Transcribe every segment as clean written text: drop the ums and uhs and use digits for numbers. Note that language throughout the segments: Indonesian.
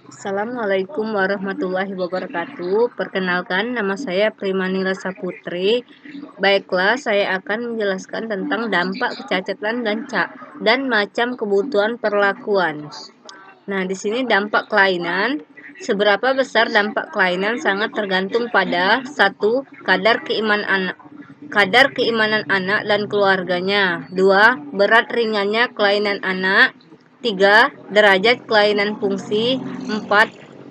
Assalamualaikum warahmatullahi wabarakatuh. Perkenalkan, nama saya Primanila Saputri. Baiklah, saya akan menjelaskan tentang dampak kecacatan dan macam kebutuhan perlakuan. Nah, di sini dampak kelainan. Seberapa besar dampak kelainan sangat tergantung pada satu, kadar keimanan anak dan keluarganya. 2. Berat ringannya kelainan anak. 3. Derajat kelainan fungsi. 4.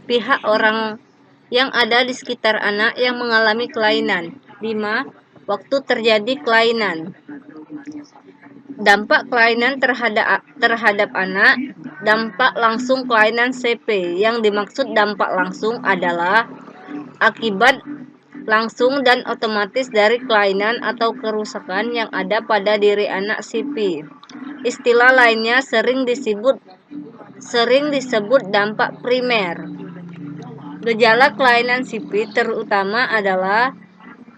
Pihak orang yang ada di sekitar anak yang mengalami kelainan. 5. Waktu terjadi kelainan. Dampak kelainan terhadap anak. Dampak langsung kelainan CP. Yang dimaksud dampak langsung adalah akibat langsung dan otomatis dari kelainan atau kerusakan yang ada pada diri anak CP. Istilah lainnya sering disebut dampak primer. Gejala kelainan CP terutama adalah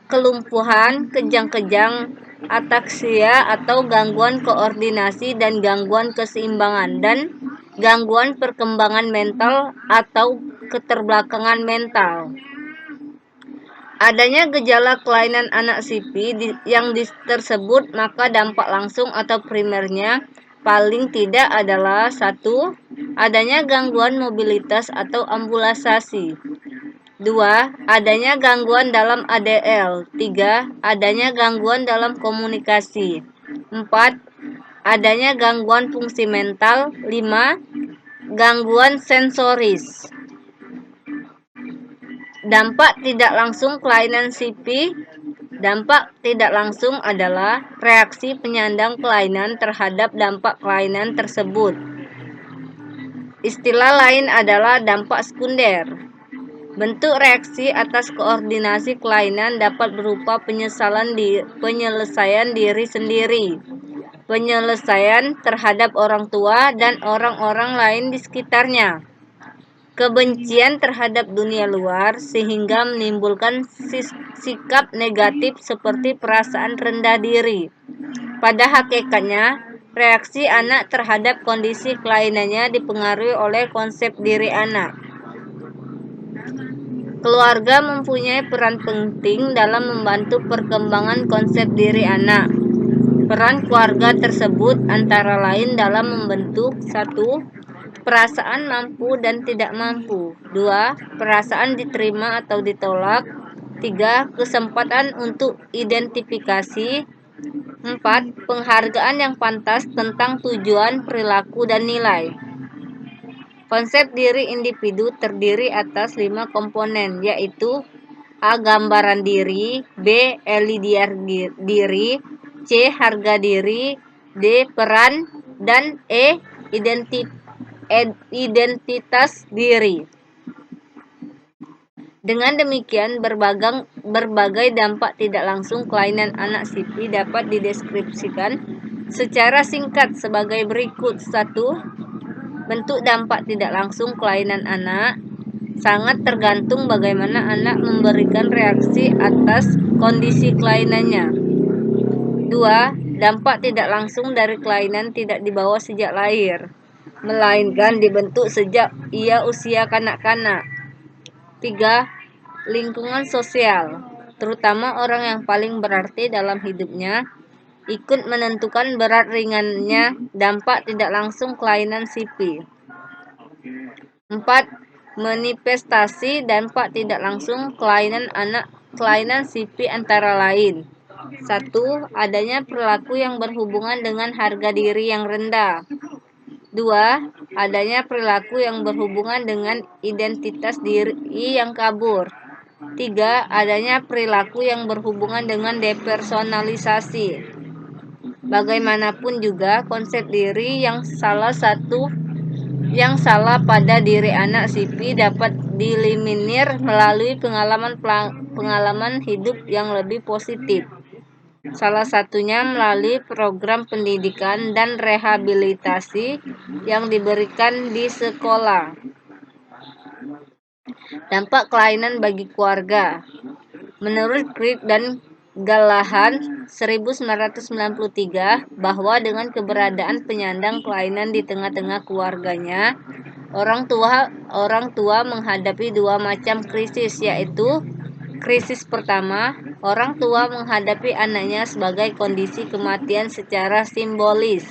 kelumpuhan, kejang-kejang, ataksia atau gangguan koordinasi dan gangguan keseimbangan, dan gangguan perkembangan mental atau keterbelakangan mental. Adanya gejala kelainan anak CP yang tersebut, maka dampak langsung atau primernya paling tidak adalah 1. Adanya gangguan mobilitas atau ambulasasi. 2. Adanya gangguan dalam ADL. 3. Adanya gangguan dalam komunikasi. 4. Adanya gangguan fungsi mental. 5. Gangguan sensoris. Dampak tidak langsung kelainan CP. Dampak tidak langsung adalah reaksi penyandang kelainan terhadap dampak kelainan tersebut. Istilah lain adalah dampak sekunder. Bentuk reaksi atas koordinasi kelainan dapat berupa penyelesaian diri sendiri, penyelesaian terhadap orang tua dan orang-orang lain di sekitarnya, kebencian terhadap dunia luar, sehingga menimbulkan sikap negatif seperti perasaan rendah diri. Pada hakikatnya, reaksi anak terhadap kondisi kelainannya dipengaruhi oleh konsep diri anak. Keluarga mempunyai peran penting dalam membantu perkembangan konsep diri anak. Peran keluarga tersebut antara lain dalam membentuk 1. Perasaan mampu dan tidak mampu. 2. Perasaan diterima atau ditolak. 3. Kesempatan untuk identifikasi. 4. Penghargaan yang pantas tentang tujuan, perilaku, dan nilai. Konsep diri individu terdiri atas 5 komponen, yaitu A. Gambaran diri. B. Elidiar diri. C. Harga diri. D. Peran. Dan E. Identitas diri. Dengan demikian, berbagai dampak tidak langsung kelainan anak CP dapat dideskripsikan secara singkat sebagai berikut. 1. Bentuk dampak tidak langsung kelainan anak sangat tergantung bagaimana anak memberikan reaksi atas kondisi kelainannya. 2. Dampak tidak langsung dari kelainan tidak dibawa sejak lahir, melainkan dibentuk sejak ia usia kanak-kanak. 3. Lingkungan sosial, terutama orang yang paling berarti dalam hidupnya, ikut menentukan berat ringannya dampak tidak langsung kelainan CP. 4. Manifestasi dampak tidak langsung kelainan CP antara lain. 1. Adanya perilaku yang berhubungan dengan harga diri yang rendah. 2. Adanya perilaku yang berhubungan dengan identitas diri yang kabur. 3. Adanya perilaku yang berhubungan dengan depersonalisasi. Bagaimanapun juga, konsep diri yang salah pada diri anak CP dapat dieliminir melalui pengalaman hidup yang lebih positif. Salah satunya melalui program pendidikan dan rehabilitasi yang diberikan di sekolah. Dampak kelainan bagi keluarga. Menurut Crick dan Gallahan 1993, bahwa dengan keberadaan penyandang kelainan di tengah-tengah keluarganya, Orang tua menghadapi dua macam krisis, yaitu krisis pertama, orang tua menghadapi anaknya sebagai kondisi kematian secara simbolis.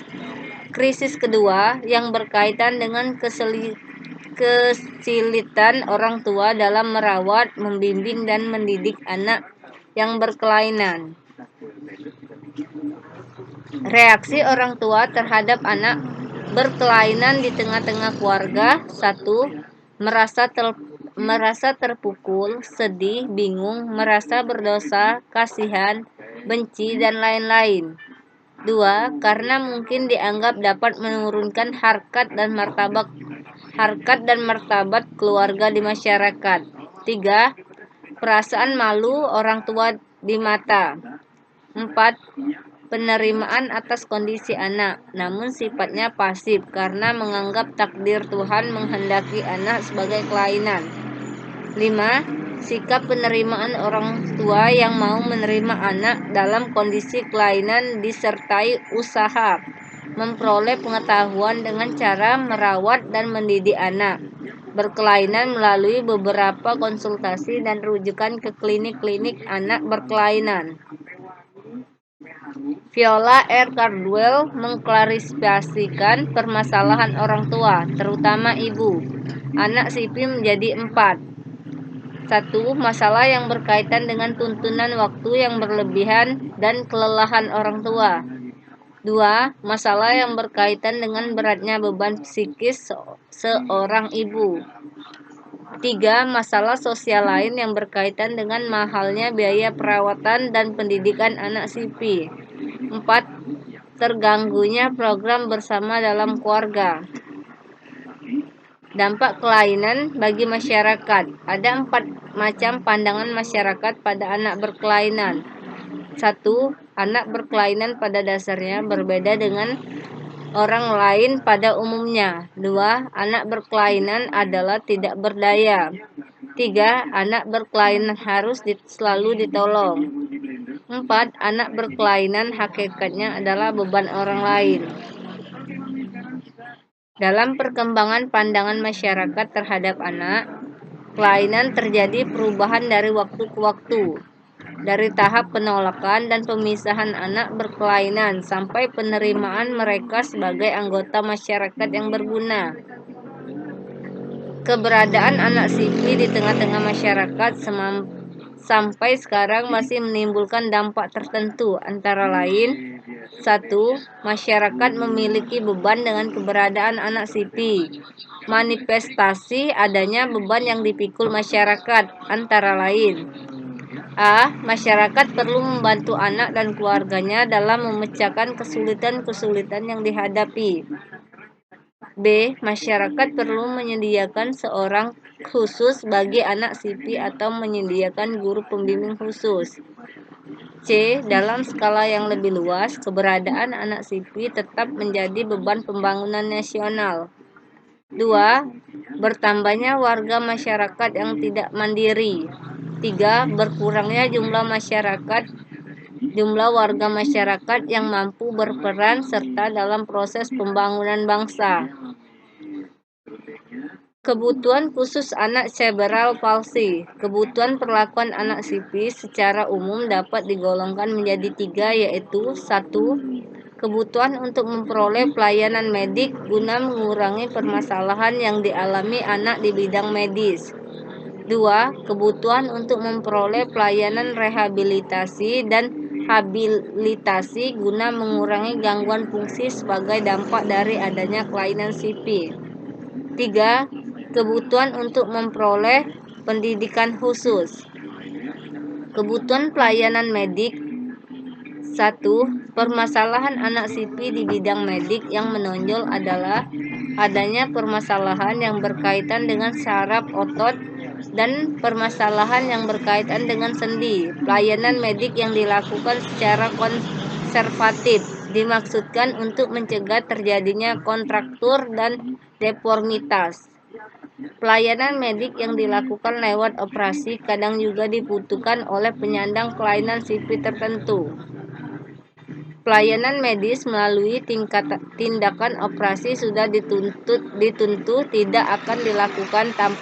Krisis kedua yang berkaitan dengan kesulitan orang tua dalam merawat, membimbing, dan mendidik anak yang berkelainan. Reaksi orang tua terhadap anak berkelainan di tengah-tengah keluarga. 1. Merasa terpukul, sedih, bingung, merasa berdosa, kasihan, benci, dan lain-lain. 2. Karena mungkin dianggap dapat menurunkan harkat dan martabat keluarga di masyarakat. 3. Perasaan malu orang tua di mata. 4. Penerimaan atas kondisi anak, namun sifatnya pasif karena menganggap takdir Tuhan menghendaki anak sebagai kelainan. 5. Sikap penerimaan orang tua yang mau menerima anak dalam kondisi kelainan disertai usaha memperoleh pengetahuan dengan cara merawat dan mendidik anak berkelainan melalui beberapa konsultasi dan rujukan ke klinik-klinik anak berkelainan. Viola R. Cardwell mengklarifikasikan permasalahan orang tua, terutama ibu, anak sipil menjadi 4. 1. Masalah yang berkaitan dengan tuntunan waktu yang berlebihan dan kelelahan orang tua. 2. Masalah yang berkaitan dengan beratnya beban psikis seorang ibu. 3. Masalah sosial lain yang berkaitan dengan mahalnya biaya perawatan dan pendidikan anak sipil. 4. Terganggunya program bersama dalam keluarga. Dampak kelainan bagi masyarakat. Ada 4 macam pandangan masyarakat pada anak berkelainan. 1. Anak berkelainan pada dasarnya berbeda dengan orang lain pada umumnya. 2. Anak berkelainan adalah tidak berdaya. 3. Anak berkelainan harus selalu ditolong. 4. Anak berkelainan hakikatnya adalah beban orang lain. Dalam perkembangan pandangan masyarakat terhadap anak, kelainan terjadi perubahan dari waktu ke waktu. Dari tahap penolakan dan pemisahan anak berkelainan sampai penerimaan mereka sebagai anggota masyarakat yang berguna. Keberadaan anak sipil di tengah-tengah masyarakat sampai sekarang masih menimbulkan dampak tertentu, antara lain 1. Masyarakat memiliki beban dengan keberadaan anak sipil. Manifestasi adanya beban yang dipikul masyarakat, antara lain A. Masyarakat perlu membantu anak dan keluarganya dalam memecahkan kesulitan-kesulitan yang dihadapi. B. Masyarakat perlu menyediakan seorang khusus bagi anak sipil atau menyediakan guru pembimbing khusus. C. Dalam skala yang lebih luas, keberadaan anak sipil tetap menjadi beban pembangunan nasional. 2. Bertambahnya warga masyarakat yang tidak mandiri. 3. Berkurangnya jumlah warga masyarakat yang mampu berperan serta dalam proses pembangunan bangsa. Kebutuhan khusus anak cerebral palsy. Kebutuhan perlakuan anak sipil secara umum dapat digolongkan menjadi 3, yaitu 1. Kebutuhan untuk memperoleh pelayanan medik guna mengurangi permasalahan yang dialami anak di bidang medis. 2. Kebutuhan untuk memperoleh pelayanan rehabilitasi dan habilitasi guna mengurangi gangguan fungsi sebagai dampak dari adanya kelainan sipil. 3. Kebutuhan untuk memperoleh pendidikan khusus. Kebutuhan pelayanan medik. 1. Permasalahan anak sipil di bidang medik yang menonjol adalah adanya permasalahan yang berkaitan dengan saraf otot dan permasalahan yang berkaitan dengan sendi. Pelayanan medik yang dilakukan secara konservatif dimaksudkan untuk mencegah terjadinya kontraktur dan deformitas. Pelayanan medik yang dilakukan lewat operasi kadang juga dibutuhkan oleh penyandang kelainan sipil tertentu. Pelayanan medis melalui tindakan operasi sudah ditentu tidak akan dilakukan tanpa